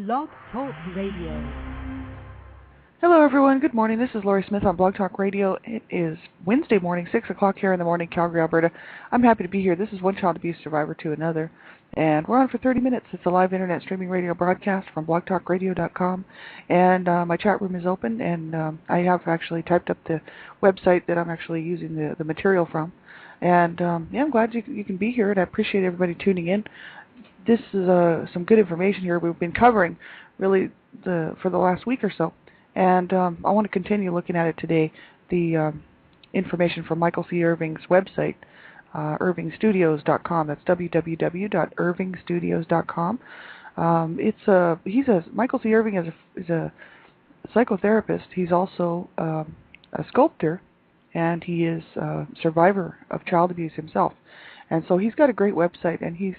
Blog Talk Radio. Hello, everyone. Good morning. This is Lori Smith on Blog Talk Radio. It is Wednesday morning, 6 o'clock here in the morning, Calgary, Alberta. I'm happy to be here. This is One Child Abuse Survivor to Another, and we're on for 30 minutes. It's a live internet streaming radio broadcast from blogtalkradio.com, and my chat room is open, and I have actually typed up the website that I'm actually using the material from. And I'm glad you can be here, and I appreciate everybody tuning in. This is some good information here we've been covering really for the last week or so. And I want to continue looking at it today, the information from Michael C. Irving's website, irvingstudios.com. That's www.irvingstudios.com. Michael C. Irving is a psychotherapist. He's also a sculptor, and he is a survivor of child abuse himself. And so he's got a great website, and he's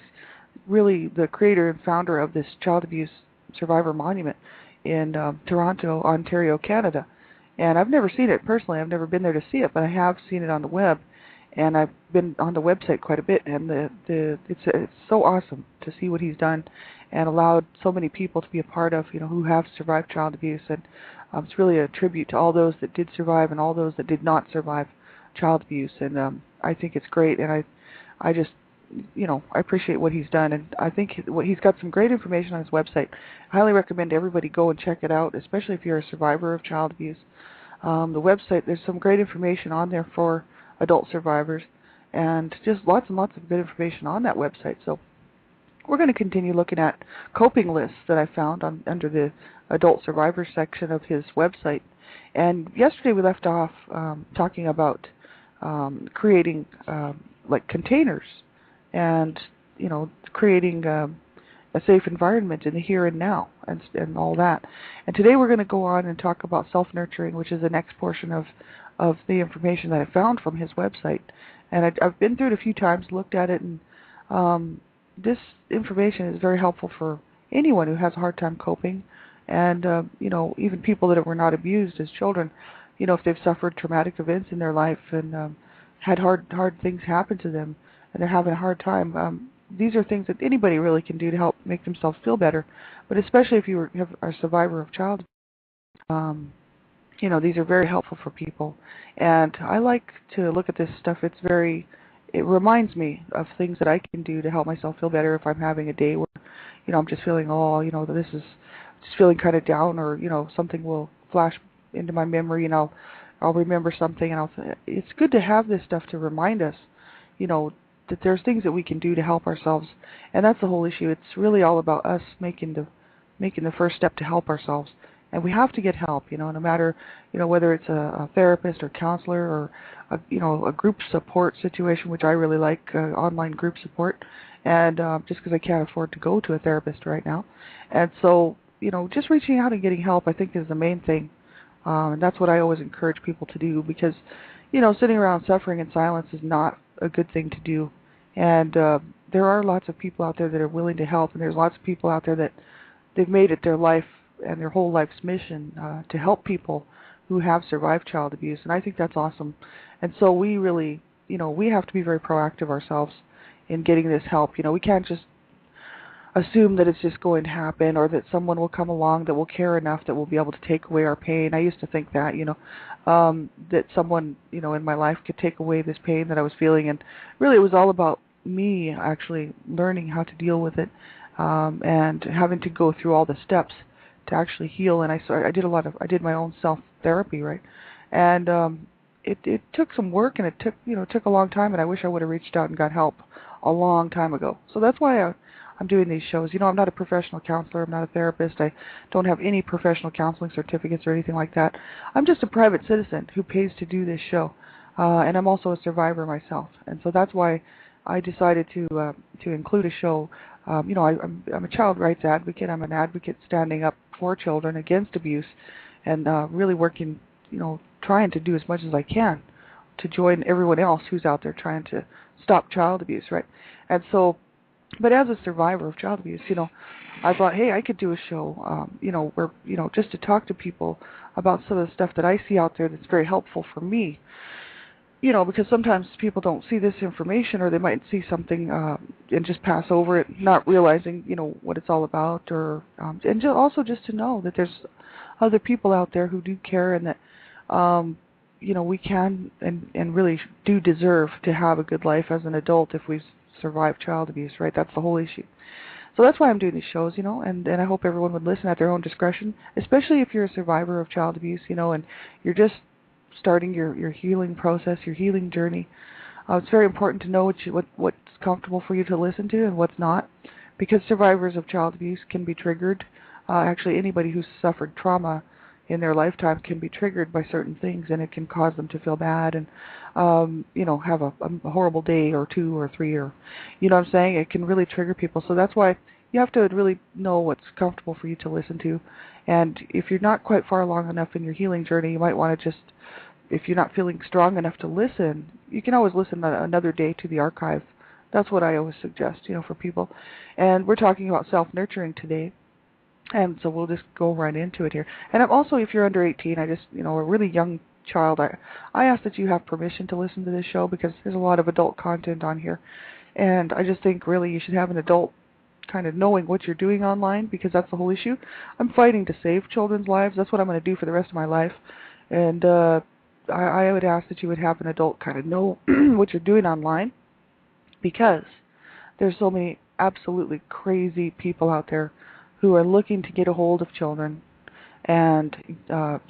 really the creator and founder of this Child Abuse Survivor Monument in Toronto, Ontario, Canada. And I've never seen it personally. I've never been there to see it, but I have seen it on the web, and I've been on the website quite a bit. And it's so awesome to see what he's done and allowed so many people to be a part of, who have survived child abuse. And it's really a tribute to all those that did survive and all those that did not survive child abuse. And I think it's great, and I just I appreciate what he's done, and I think he's got some great information on his website. I highly recommend everybody go and check it out, especially if you're a survivor of child abuse. The website, there's some great information on there for adult survivors, and just lots and lots of good information on that website. So we're going to continue looking at coping lists that I found under the adult survivor section of his website. And yesterday we left off talking about creating containers and creating a safe environment in the here and now and all that. And today we're going to go on and talk about self-nurturing, which is the next portion of the information that I found from his website. And I've been through it a few times, looked at it, and this information is very helpful for anyone who has a hard time coping, and even people that were not abused as children. If they've suffered traumatic events in their life and had hard things happen to them, and they're having a hard time, these are things that anybody really can do to help make themselves feel better. But especially if you are a survivor of child abuse, these are very helpful for people. And I like to look at this stuff. It reminds me of things that I can do to help myself feel better if I'm having a day where, I'm just feeling, this is just feeling kind of down, or, something will flash into my memory, and I'll remember something, and it's good to have this stuff to remind us, that there's things that we can do to help ourselves. And that's the whole issue. It's really all about us making the first step to help ourselves. And we have to get help, no matter, whether it's a therapist or counselor or, a group support situation, which I really like, online group support, and just because I can't afford to go to a therapist right now. And so, just reaching out and getting help, I think, is the main thing. And that's what I always encourage people to do, because, sitting around suffering in silence is not a good thing to do. And there are lots of people out there that are willing to help, and there's lots of people out there that they've made it their life and their whole life's mission to help people who have survived child abuse, and I think that's awesome. And so we really, we have to be very proactive ourselves in getting this help. We can't just assume that it's just going to happen, or that someone will come along that will care enough that will be able to take away our pain. I used to think that, that someone, in my life could take away this pain that I was feeling, and really it was all about me actually learning how to deal with it, and having to go through all the steps to actually heal. And I did my own self-therapy, right? And it took some work, and it took a long time, and I wish I would have reached out and got help a long time ago. So that's why I'm doing these shows. I'm not a professional counselor. I'm not a therapist. I don't have any professional counseling certificates or anything like that. I'm just a private citizen who pays to do this show, and I'm also a survivor myself. And so that's why I decided to include a show. I'm a child rights advocate. I'm an advocate standing up for children against abuse, and really working, trying to do as much as I can to join everyone else who's out there trying to stop child abuse, right? And so, but as a survivor of child abuse, I thought, hey, I could do a show, where, just to talk to people about some of the stuff that I see out there that's very helpful for me. because sometimes people don't see this information, or they might see something and just pass over it, not realizing, what it's all about, or and also just to know that there's other people out there who do care, and that, we can and really do deserve to have a good life as an adult if we survive child abuse, right? That's the whole issue. So that's why I'm doing these shows, and I hope everyone would listen at their own discretion, especially if you're a survivor of child abuse, and you're just starting your healing process, your healing journey. It's very important to know what's comfortable for you to listen to and what's not, because survivors of child abuse can be triggered. Actually, anybody who's suffered trauma in their lifetime can be triggered by certain things, and it can cause them to feel bad and, have a horrible day or 2 or 3, or, what I'm saying? It can really trigger people. So that's why you have to really know what's comfortable for you to listen to. And if you're not quite far along enough in your healing journey, you might want to just, if you're not feeling strong enough to listen, you can always listen another day to the archive. That's what I always suggest, for people. And we're talking about self-nurturing today. And so we'll just go right into it here. And I'm also, if you're under 18, I just, a really young child, I ask that you have permission to listen to this show, because there's a lot of adult content on here. And I just think really you should have an adult kind of knowing what you're doing online, because that's the whole issue. I'm fighting to save children's lives. That's what I'm going to do for the rest of my life. And I would ask that you would have an adult kind of know what you're doing online, because there's so many absolutely crazy people out there who are looking to get a hold of children and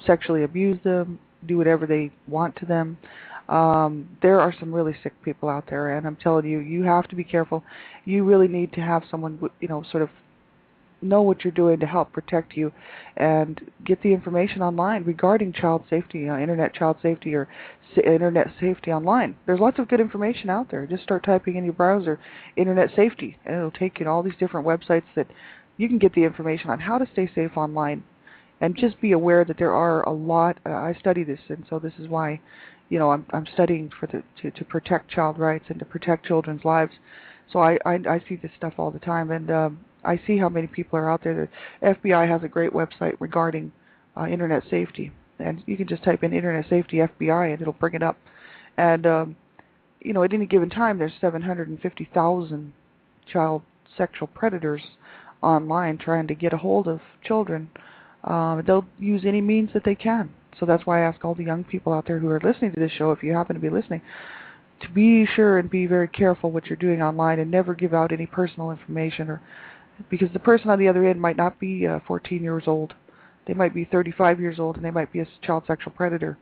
sexually abuse them, do whatever they want to them. There are some really sick people out there, and I'm telling you, you have to be careful. You really need to have someone, sort of know what you're doing to help protect you, and get the information online regarding child safety, internet child safety, or internet safety online. There's lots of good information out there. Just start typing in your browser, internet safety, and it'll take you to all these different websites that you can get the information on how to stay safe online. And just be aware that there are a lot. I study this, and so this is why, I'm studying to protect child rights and to protect children's lives. So I see this stuff all the time, and I see how many people are out there. The FBI has a great website regarding internet safety, and you can just type in internet safety FBI, and it'll bring it up. And at any given time, there's 750,000 child sexual predators online trying to get a hold of children. They'll use any means that they can. So that's why I ask all the young people out there who are listening to this show, if you happen to be listening, to be sure and be very careful what you're doing online, and never give out any personal information, because the person on the other end might not be 14 years old. They might be 35 years old, and they might be a child sexual predator,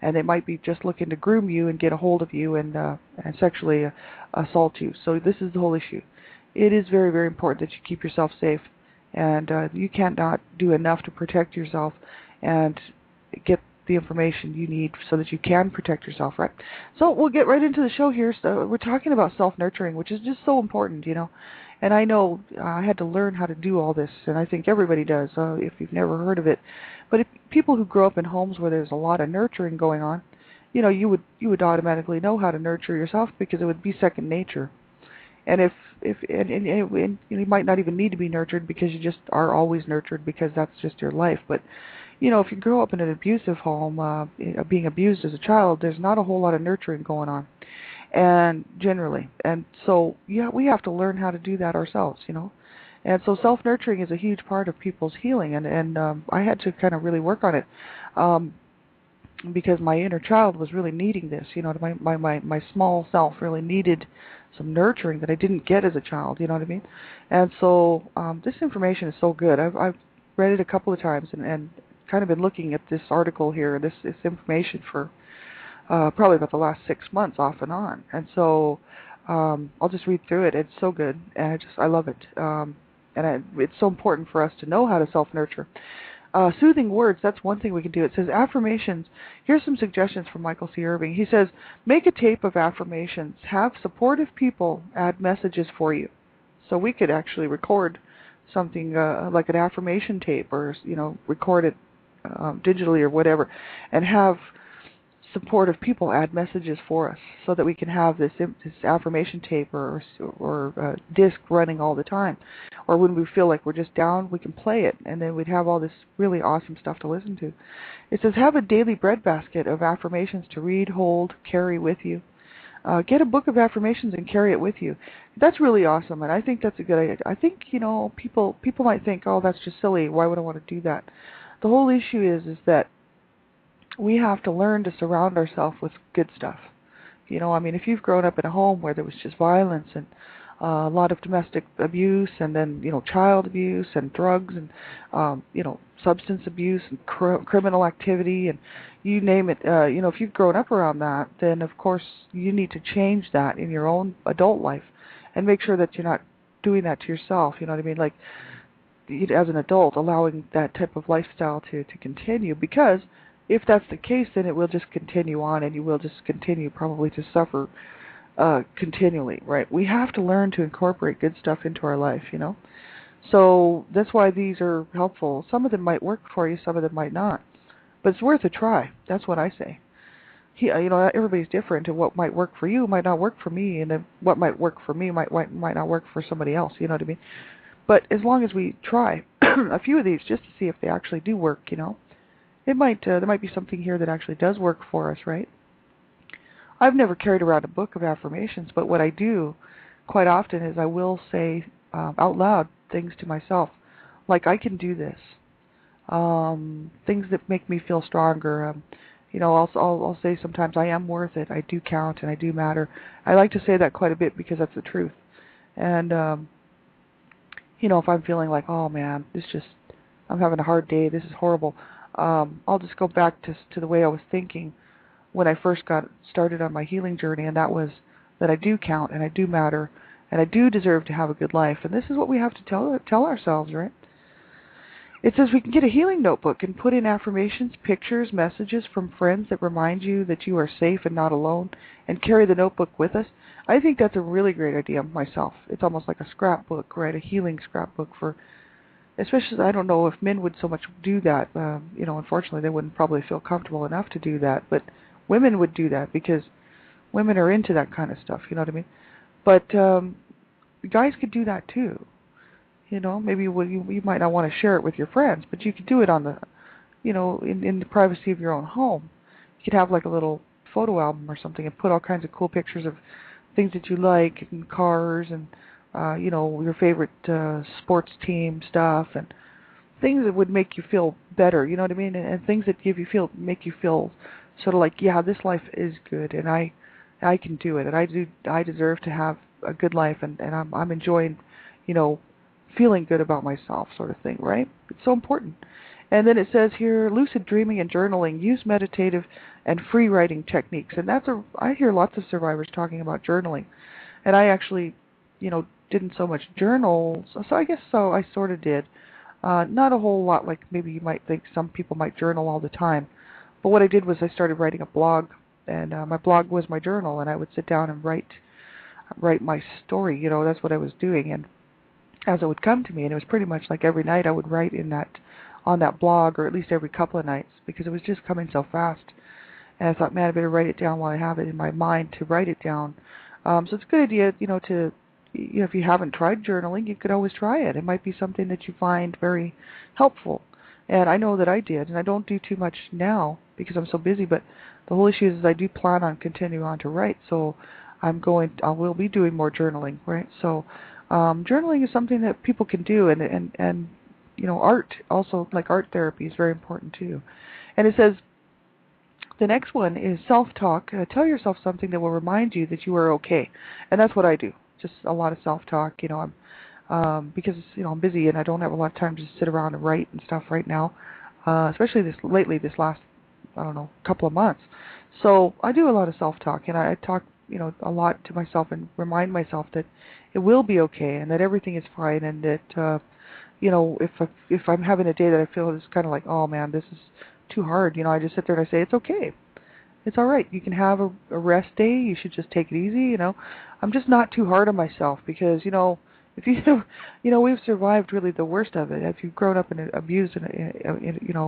and they might be just looking to groom you and get a hold of you and sexually assault you. So this is the whole issue. It is very, very important that you keep yourself safe, and you cannot do enough to protect yourself and get the information you need so that you can protect yourself, right? So we'll get right into the show here. So we're talking about self-nurturing, which is just so important, And I know I had to learn how to do all this, and I think everybody does, if you've never heard of it. But if people who grow up in homes where there's a lot of nurturing going on, you would automatically know how to nurture yourself, because it would be second nature. And you might not even need to be nurtured, because you just are always nurtured, because that's just your life. But if you grow up in an abusive home, being abused as a child, there's not a whole lot of nurturing going on, and generally. And so we have to learn how to do that ourselves, And so self-nurturing is a huge part of people's healing, and I had to kind of really work on it. Because my inner child was really needing this, my small self really needed some nurturing that I didn't get as a child, you know what I mean? And so this information is so good. I've read it a couple of times and kind of been looking at this article here, this information for probably about the last 6 months off and on. And so I'll just read through it. It's so good, and I love it. It's so important for us to know how to self-nurture. Soothing words, that's one thing we can do. It says affirmations. Here's some suggestions from Michael C. Irving. He says, make a tape of affirmations. Have supportive people add messages for you. So we could actually record something like an affirmation tape, or record it digitally or whatever, and have supportive people add messages for us so that we can have this affirmation tape or disc running all the time. Or when we feel like we're just down, we can play it, and then we'd have all this really awesome stuff to listen to. It says, have a daily breadbasket of affirmations to read, hold, carry with you. Get a book of affirmations and carry it with you. That's really awesome, and I think that's a good idea. I think, people might think, oh, that's just silly. Why would I want to do that? The whole issue is that we have to learn to surround ourselves with good stuff. If you've grown up in a home where there was just violence and a lot of domestic abuse, and then, child abuse and drugs and, substance abuse and criminal activity and you name it, if you've grown up around that, then of course you need to change that in your own adult life and make sure that you're not doing that to yourself, you know what I mean? Like, as an adult, allowing that type of lifestyle to continue, because if that's the case, then it will just continue on, and you will just continue probably to suffer continually, right? We have to learn to incorporate good stuff into our life, So that's why these are helpful. Some of them might work for you, some of them might not. But it's worth a try. That's what I say. Everybody's different, and what might work for you might not work for me, and then what might work for me might not work for somebody else, you know what I mean? But as long as we try a few of these just to see if they actually do work, it might there might be something here that actually does work for us, right? I've never carried around a book of affirmations, but what I do quite often is I will say out loud things to myself, like, I can do this. Things that make me feel stronger. I'll say sometimes, I am worth it. I do count and I do matter. I like to say that quite a bit because that's the truth. And if I'm feeling like, oh man, I'm having a hard day, this is horrible, I'll just go back to the way I was thinking when I first got started on my healing journey, and that was that I do count and I do matter and I do deserve to have a good life. And this is what we have to tell ourselves, right? It says we can get a healing notebook and put in affirmations, pictures, messages from friends that remind you that you are safe and not alone, and carry the notebook with us. I think that's a really great idea myself. It's almost like a scrapbook, right? A healing scrapbook for, especially, I don't know if men would so much do that. Unfortunately, they wouldn't probably feel comfortable enough to do that, but women would do that because women are into that kind of stuff, you know what I mean? But guys could do that too. Maybe you might not want to share it with your friends, but you could do it on the, in the privacy of your own home. You could have like a little photo album or something and put all kinds of cool pictures of things that you like, and cars, and your favorite sports team stuff, and things that would make you feel better, you know what I mean? And things that make you feel sort of like, yeah, this life is good, and I can do it, and I deserve to have a good life, and I'm enjoying, feeling good about myself, sort of thing, right? It's so important. And then it says here, lucid dreaming and journaling, use meditative and free writing techniques. And I hear lots of survivors talking about journaling. And I actually, didn't so much journal, so I guess so I sort of did. Not a whole lot like maybe you might think. Some people might journal all the time. But what I did was I started writing a blog, and my blog was my journal, and I would sit down and write my story, that's what I was doing. And as it would come to me, and it was pretty much like every night I would write on that blog, or at least every couple of nights, because it was just coming so fast. And I thought, man, I better write it down while I have it in my mind to write it down. So it's a good idea, if you haven't tried journaling, you could always try it. It might be something that you find very helpful. And I know that I did, and I don't do too much now because I'm so busy, but the whole issue is I do plan on continuing on to write, so I will be doing more journaling, right? So journaling is something that people can do, and art also, like art therapy, is very important too. And it says the next one is self-talk. Tell yourself something that will remind you that you are okay, and that's what I do. Just a lot of self-talk. I'm because I'm busy and I don't have a lot of time to sit around and write and stuff right now, especially this last couple of months. So I do a lot of self-talk, and I talk a lot to myself and remind myself that it will be okay and that everything is fine, and that if I'm having a day that I feel is kind of like, oh man, this is too hard, I just sit there and I say, it's okay. It's all right. You can have a rest day. You should just take it easy, I'm just not too hard on myself because, if we've survived really the worst of it. If you've grown up and abused,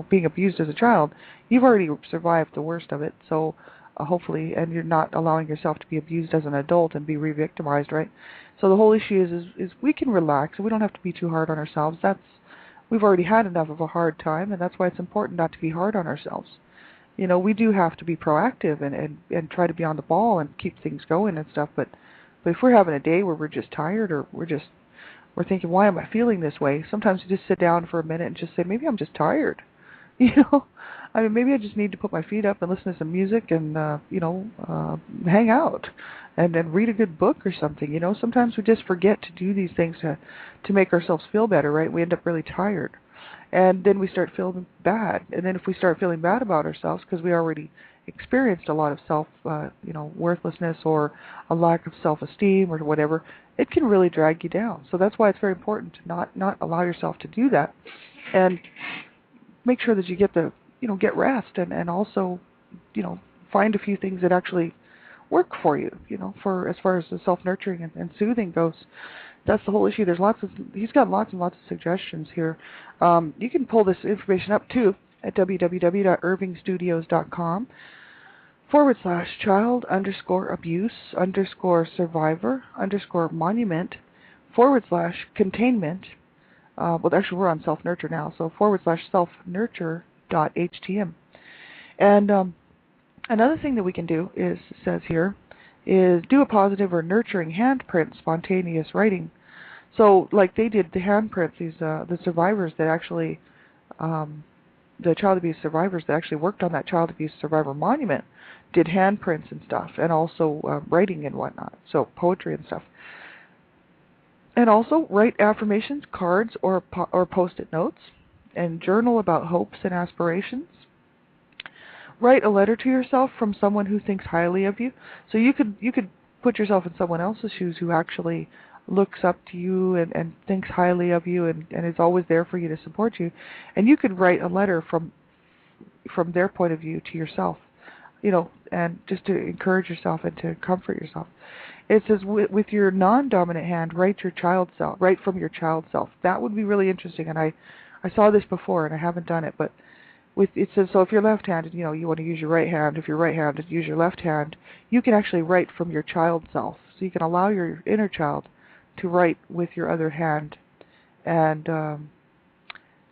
being abused as a child, you've already survived the worst of it. So hopefully, and you're not allowing yourself to be abused as an adult and be re-victimized, right? So the whole issue is we can relax, and we don't have to be too hard on ourselves. We've already had enough of a hard time, and that's why it's important not to be hard on ourselves. We do have to be proactive and try to be on the ball and keep things going and stuff, but if we're having a day where we're just tired, or we're thinking, why am I feeling this way? Sometimes you just sit down for a minute and just say, maybe I'm just tired. You know, I mean, maybe I just need to put my feet up and listen to some music and hang out and read a good book or something. Sometimes we just forget to do these things to make ourselves feel better, right? We end up really tired, and then we start feeling bad. And then if we start feeling bad about ourselves because we already experienced a lot of worthlessness or a lack of self-esteem or whatever, it can really drag you down. So that's why it's very important to not allow yourself to do that, and make sure that you get rest, and also, find a few things that actually work for you, for as far as the self-nurturing and soothing goes. That's the whole issue. He's got lots and lots of suggestions here. You can pull this information up too at www.irvingstudios.com /child_abuse_survivor_monument/containment. Well, actually, we're on self-nurture now, so /self-nurture.htm. And another thing that we can do is, it says here, is do a positive or nurturing handprint spontaneous writing. So, like they did the handprints, the survivors that actually, the child abuse survivors that actually worked on that child abuse survivor monument, did handprints and stuff, and also writing and whatnot, so poetry and stuff. And also write affirmations, cards, or post-it notes, and journal about hopes and aspirations. Write a letter to yourself from someone who thinks highly of you. So you could put yourself in someone else's shoes who actually looks up to you and thinks highly of you and is always there for you to support you. And you could write a letter from their point of view to yourself, and just to encourage yourself and to comfort yourself. It says, with your non-dominant hand, write from your child self. That would be really interesting, and I saw this before, and I haven't done it, but it says, so if you're left-handed, you want to use your right hand. If you're right-handed, use your left hand. You can actually write from your child self. So you can allow your inner child to write with your other hand, and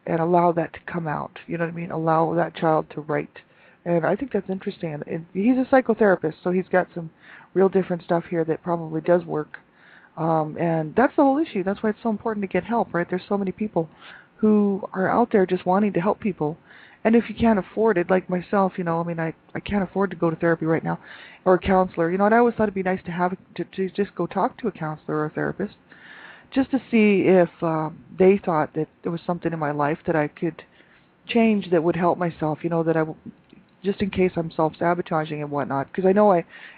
allow that to come out. You know what I mean? Allow that child to write. And I think that's interesting. And he's a psychotherapist, so he's got some real different stuff here that probably does work. And that's the whole issue. That's why it's so important to get help, right? There's so many people who are out there just wanting to help people. And if you can't afford it, like myself, I can't afford to go to therapy right now, or a counselor. And I always thought it'd be nice to just go talk to a counselor or a therapist, just to see if they thought that there was something in my life that I could change that would help myself, just in case I'm self-sabotaging and whatnot. Because I know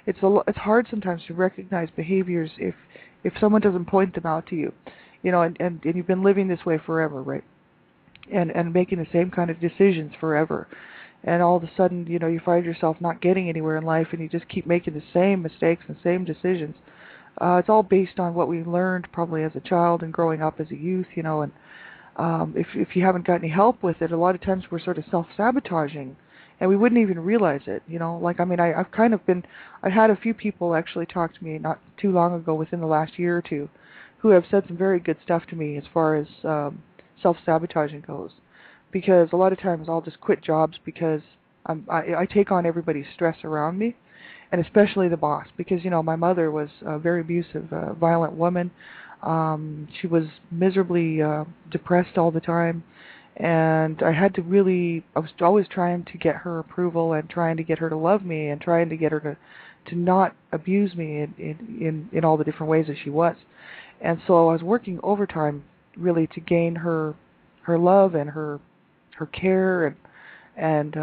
it's hard sometimes to recognize behaviors if someone doesn't point them out to you, and you've been living this way forever, right? And making the same kind of decisions forever. And all of a sudden, you find yourself not getting anywhere in life, and you just keep making the same mistakes and same decisions. It's all based on what we learned probably as a child and growing up as a youth, and if you haven't got any help with it, a lot of times we're sort of self-sabotaging, and we wouldn't even realize it, I had a few people actually talk to me not too long ago, within the last year or two, who have said some very good stuff to me as far as self-sabotaging goes, because a lot of times I'll just quit jobs because I take on everybody's stress around me, and especially the boss, because my mother was a very abusive, violent woman. She was miserably depressed all the time, and I was always trying to get her approval and trying to get her to love me and trying to get her to not abuse me in all the different ways that she was. And so I was working overtime really to gain her love and her care and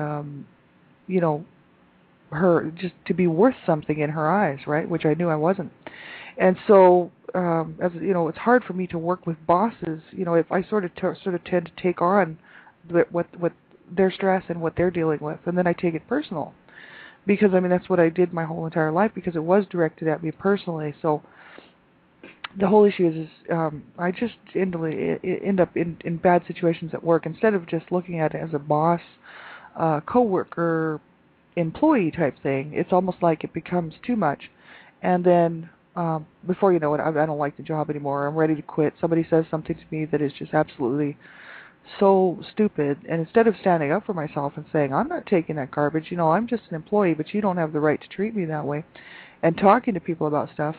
her, just to be worth something in her eyes, right? Which I knew I wasn't. And so it's hard for me to work with bosses, if I sort of tend to take on what their stress and what they're dealing with, and then I take it personal, because that's what I did my whole entire life, because it was directed at me personally. So the whole issue is I just end up in bad situations at work, instead of just looking at it as a boss, coworker, employee type thing, it's almost like it becomes too much. And then before you know it, I don't like the job anymore. I'm ready to quit. Somebody says something to me that is just absolutely so stupid, and instead of standing up for myself and saying, I'm not taking that garbage, I'm just an employee, but you don't have the right to treat me that way, and talking to people about stuff,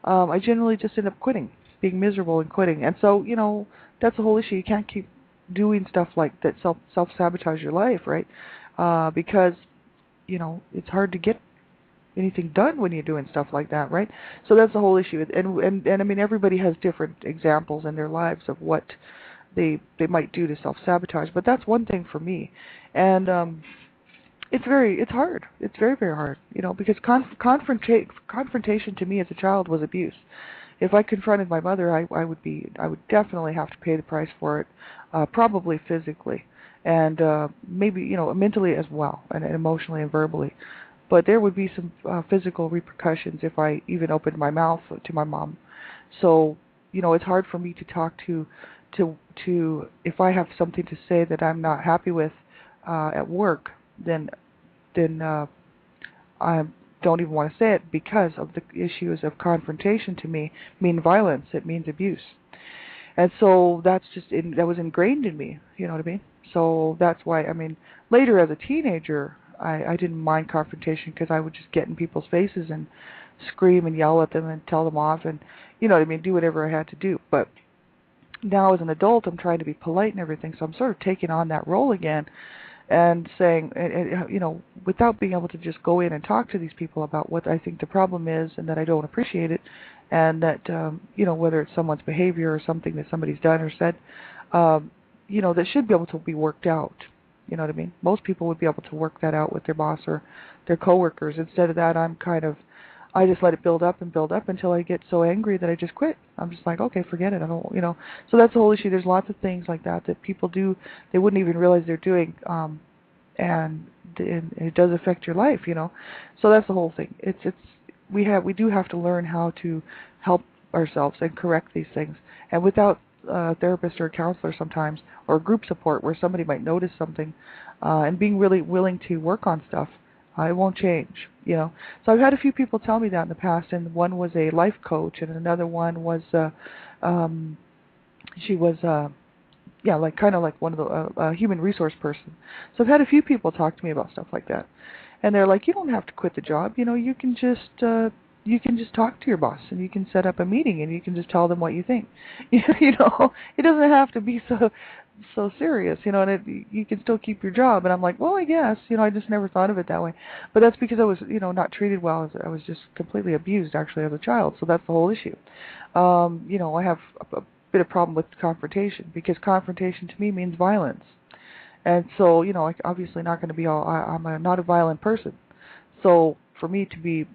I generally just end up quitting, being miserable and quitting. And so, that's the whole issue. You can't keep doing stuff like that, self-sabotage your life, right? Because, it's hard to get anything done when you're doing stuff like that, right? So that's the whole issue. And I mean, everybody has different examples in their lives of what they might do to self-sabotage, but that's one thing for me. And it's hard. It's very, very hard, because confrontation to me as a child was abuse. If I confronted my mother, I would definitely have to pay the price for it, probably physically, and maybe mentally as well, and emotionally and verbally. But there would be some physical repercussions if I even opened my mouth to my mom. So it's hard for me to talk to if I have something to say that I'm not happy with at work, then I don't even want to say it, because of the issues of confrontation to me mean violence. It means abuse. And so that was ingrained in me, you know what I mean? So that's why, later as a teenager, I didn't mind confrontation, because I would just get in people's faces and scream and yell at them and tell them off and, do whatever I had to do. But now as an adult, I'm trying to be polite and everything, so I'm sort of taking on that role again and saying, without being able to just go in and talk to these people about what I think the problem is and that I don't appreciate it, and that, whether it's someone's behavior or something that somebody's done or said, that should be able to be worked out. You know what I mean? Most people would be able to work that out with their boss or their coworkers. Instead of that, I just let it build up until I get so angry that I just quit. I'm just like, okay, forget it. I don't, So that's the whole issue. There's lots of things like that people do. They wouldn't even realize they're doing, and it does affect your life, So that's the whole thing. We do have to learn how to help ourselves and correct these things. And without a therapist or a counselor sometimes, or group support where somebody might notice something, and being really willing to work on stuff, it won't change, So I've had a few people tell me that in the past, and one was a life coach, and another one was, she was, kind of like one of the human resource person. So I've had a few people talk to me about stuff like that, and they're like, you don't have to quit the job, you can just talk to your boss, and you can set up a meeting, and you can just tell them what you think. It doesn't have to be so serious, and you can still keep your job. And I'm like, well, I guess, I just never thought of it that way. But that's because I was, not treated well. I was just completely abused, actually, as a child. So that's the whole issue. I have a bit of problem with confrontation, because confrontation to me means violence. And so, I'm obviously not going to be I'm not a violent person. So for me to be,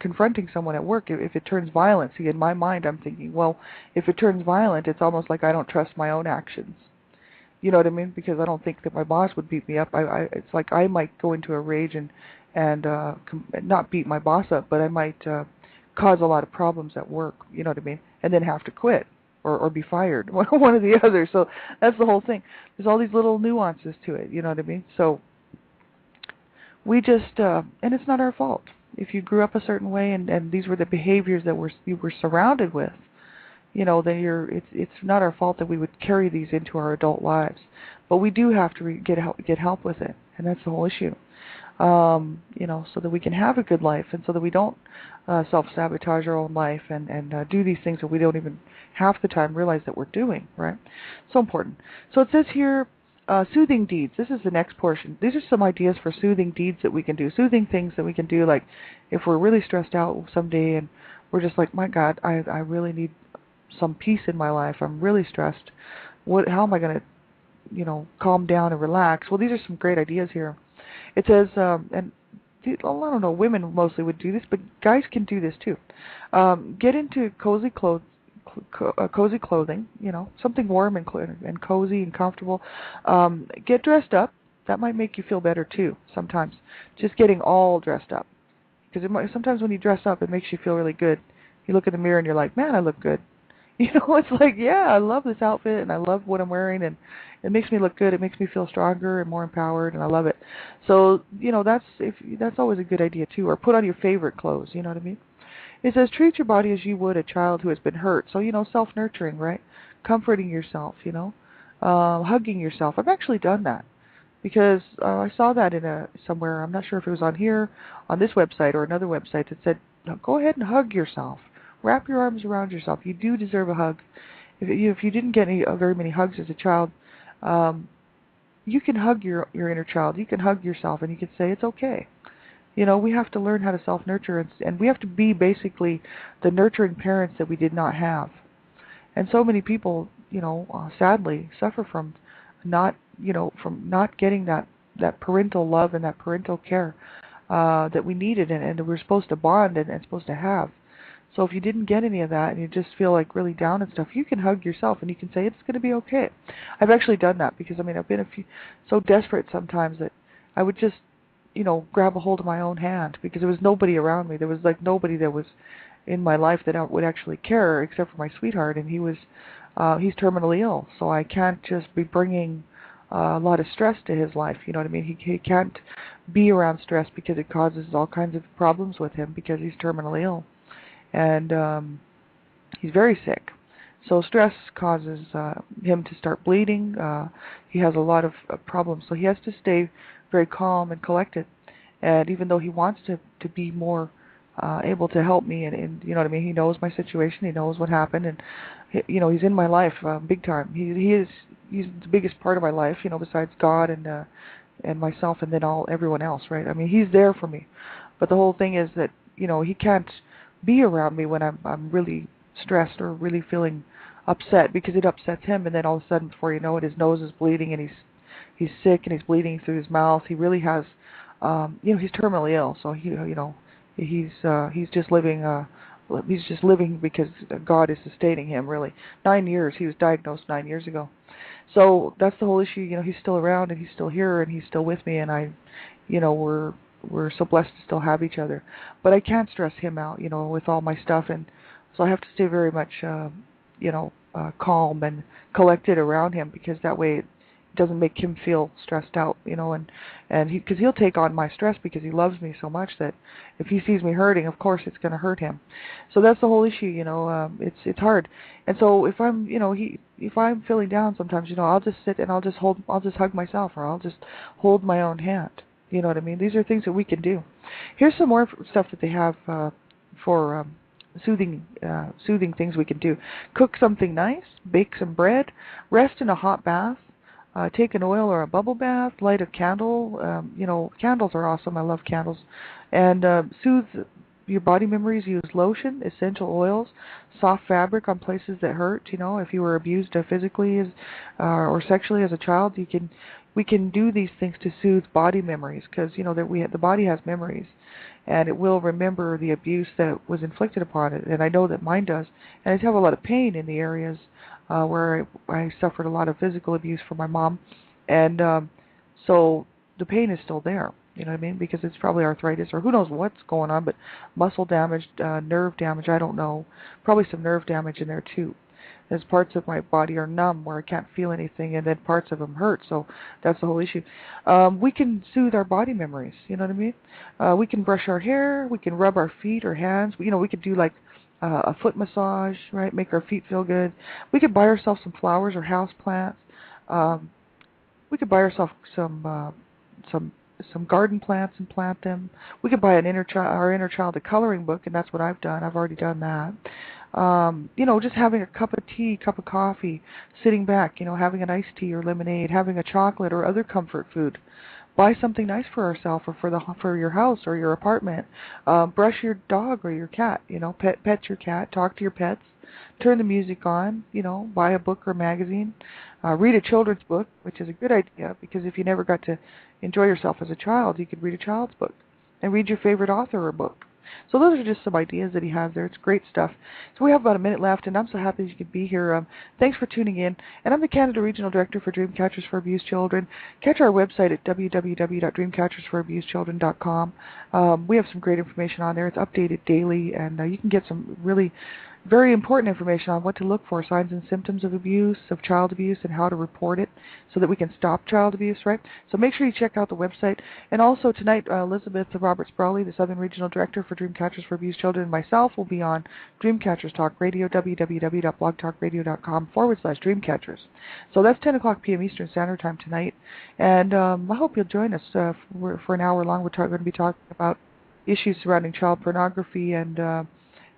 confronting someone at work, if it turns violent, see, in my mind I'm thinking, well, if it turns violent, it's almost like I don't trust my own actions. You know what I mean? Because I don't think that my boss would beat me up. It's like I might go into a rage and not beat my boss up, but I might cause a lot of problems at work, you know what I mean? And then have to quit or be fired, one or the other. So that's the whole thing. There's all these little nuances to it, you know what I mean? So we just, and it's not our fault. If you grew up a certain way and these were the behaviors that you were surrounded with, then it's not our fault that we would carry these into our adult lives. But we do have to get help with it, and that's the whole issue. So that we can have a good life, and so that we don't self-sabotage our own life and do these things that we don't even half the time realize that we're doing, right? So important. So it says here, soothing deeds. This is the next portion. These are some ideas for soothing deeds that we can do, soothing things that we can do, like if we're really stressed out someday and we're just like, my God, I really need some peace in my life. I'm really stressed. How am I going to, calm down and relax? Well, these are some great ideas here. It says, and I don't know, women mostly would do this, but guys can do this too. Get into cozy clothing, something warm and cozy and comfortable. Get dressed up. That might make you feel better too. Sometimes, just getting all dressed up, because sometimes when you dress up, it makes you feel really good. You look in the mirror and you're like, man, I look good. You know, it's like, yeah, I love this outfit and I love what I'm wearing and it makes me look good. It makes me feel stronger and more empowered and I love it. So, that's always a good idea too. Or put on your favorite clothes, you know what I mean? It says treat your body as you would a child who has been hurt. So, self-nurturing, right? Comforting yourself, hugging yourself. I've actually done that because I saw that in somewhere. I'm not sure if it was on here, on this website or another website that said, no, go ahead and hug yourself. Wrap your arms around yourself. You do deserve a hug. If you didn't get very many hugs as a child, um, you can hug your inner child. You can hug yourself, and you can say it's okay. We have to learn how to self-nurture, and we have to be basically the nurturing parents that we did not have. And so many people, sadly, suffer from not getting that parental love and that parental care that we needed and we're supposed to bond and supposed to have. So if you didn't get any of that and you just feel like really down and stuff, you can hug yourself and you can say it's going to be okay. I've actually done that because I've been so desperate sometimes that I would just grab a hold of my own hand because there was nobody around me. There was like nobody that was in my life that would actually care except for my sweetheart, and he's terminally ill, so I can't just be bringing a lot of stress to his life. You know what I mean? He can't be around stress because it causes all kinds of problems with him because he's terminally ill, and he's very sick. So stress causes him to start bleeding. He has a lot of problems, so he has to stay very calm and collected. And even though he wants to be more able to help me, and you know what I mean, he knows my situation, he knows what happened, and he's in my life big time. He's the biggest part of my life, besides God and myself, and then everyone else, right? I mean, he's there for me. But the whole thing is that he can't be around me when I'm really stressed or really feeling upset because it upsets him, and then all of a sudden, before you know it, his nose is bleeding and he's sick and he's bleeding through his mouth. He really has, he's terminally ill, so he's just living. He's just living because God is sustaining him. Really, 9 years. He was diagnosed 9 years ago, so that's the whole issue. He's still around and he's still here and he's still with me, and we're so blessed to still have each other. But I can't stress him out, with all my stuff, and so I have to stay very much, calm and collected around him because that way it doesn't make him feel stressed out, and because he'll take on my stress because he loves me so much that if he sees me hurting, of course it's going to hurt him. So that's the whole issue, it's hard. And so if I'm feeling down sometimes, I'll just sit and I'll just hug myself, or I'll just hold my own hand. You know what I mean? These are things that we can do. Here's some more stuff that they have for soothing things we can do. Cook something nice, bake some bread, rest in a hot bath, take an oil or a bubble bath, light a candle. Candles are awesome. I love candles. And soothe your body memories. Use lotion, essential oils, soft fabric on places that hurt. If you were abused physically or sexually as a child, we can do these things to soothe body memories because the body has memories, and it will remember the abuse that was inflicted upon it. And I know that mine does. And I have a lot of pain in the areas where I suffered a lot of physical abuse from my mom, and so the pain is still there. You know what I mean? Because it's probably arthritis or who knows what's going on, but muscle damage, nerve damage, I don't know. Probably some nerve damage in there too. There's parts of my body are numb where I can't feel anything, and then parts of them hurt. So that's the whole issue. We can soothe our body memories. You know what I mean? We can brush our hair. We can rub our feet or hands. We could do like a foot massage, right? Make our feet feel good. We could buy ourselves some flowers or house plants. We could buy ourselves some garden plants and plant them. We could buy our inner child a coloring book, and that's what I've done. I've already done that. Just having a cup of tea, cup of coffee, sitting back, having an iced tea or lemonade, having a chocolate or other comfort food. Buy something nice for ourselves or for your house or your apartment. Brush your dog or your cat, pet your cat, talk to your pets, turn the music on, buy a book or magazine, read a children's book, which is a good idea because if you never got to enjoy yourself as a child, you could read a child's book and read your favorite author or book. So those are just some ideas that he has there. It's great stuff. So we have about a minute left, and I'm so happy that you could be here. Thanks for tuning in. And I'm the Canada Regional Director for Dreamcatchers for Abused Children. Catch our website at www.dreamcatchersforAbusedChildren.com. We have some great information on there. It's updated daily, and you can get some really very important information on what to look for, signs and symptoms of abuse, of child abuse, and how to report it so that we can stop child abuse, right? So make sure you check out the website. And also tonight, Elizabeth Roberts-Brawley, the Southern Regional Director for Dreamcatchers for Abused Children, and myself will be on Dreamcatchers Talk Radio, www.blogtalkradio.com/Dreamcatchers. So that's 10 o'clock p.m. Eastern Standard Time tonight. And I hope you'll join us for an hour long. We're going to be talking about issues surrounding child pornography and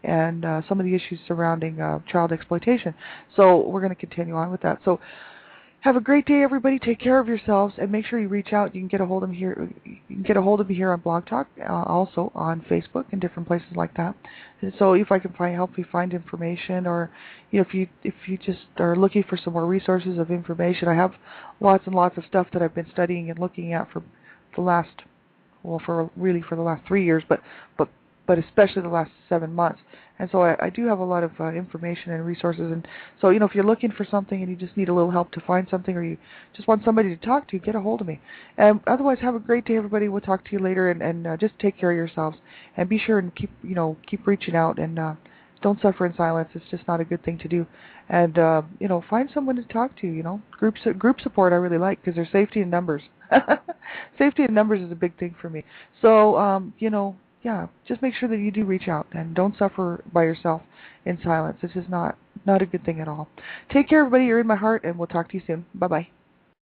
some of the issues surrounding child exploitation. So we're going to continue on with that. So have a great day, everybody. Take care of yourselves, and make sure you reach out. You can get a hold of me here. You can get a hold of me here on Blog Talk, also on Facebook and different places like that. And so if I can help you find information, or if you just are looking for some more resources of information, I have lots and lots of stuff that I've been studying and looking at for the last for the last 3 years, but especially the last 7 months. And so I do have a lot of information and resources. And so, if you're looking for something and you just need a little help to find something, or you just want somebody to talk to, get a hold of me. And otherwise, have a great day, everybody. We'll talk to you later, and just take care of yourselves. And be sure and keep reaching out, and don't suffer in silence. It's just not a good thing to do. And, find someone to talk to, Group support I really like, because there's safety in numbers. Safety in numbers is a big thing for me. So, just make sure that you do reach out and don't suffer by yourself in silence. This is not a good thing at all. Take care, everybody. You're in my heart, and we'll talk to you soon. Bye-bye.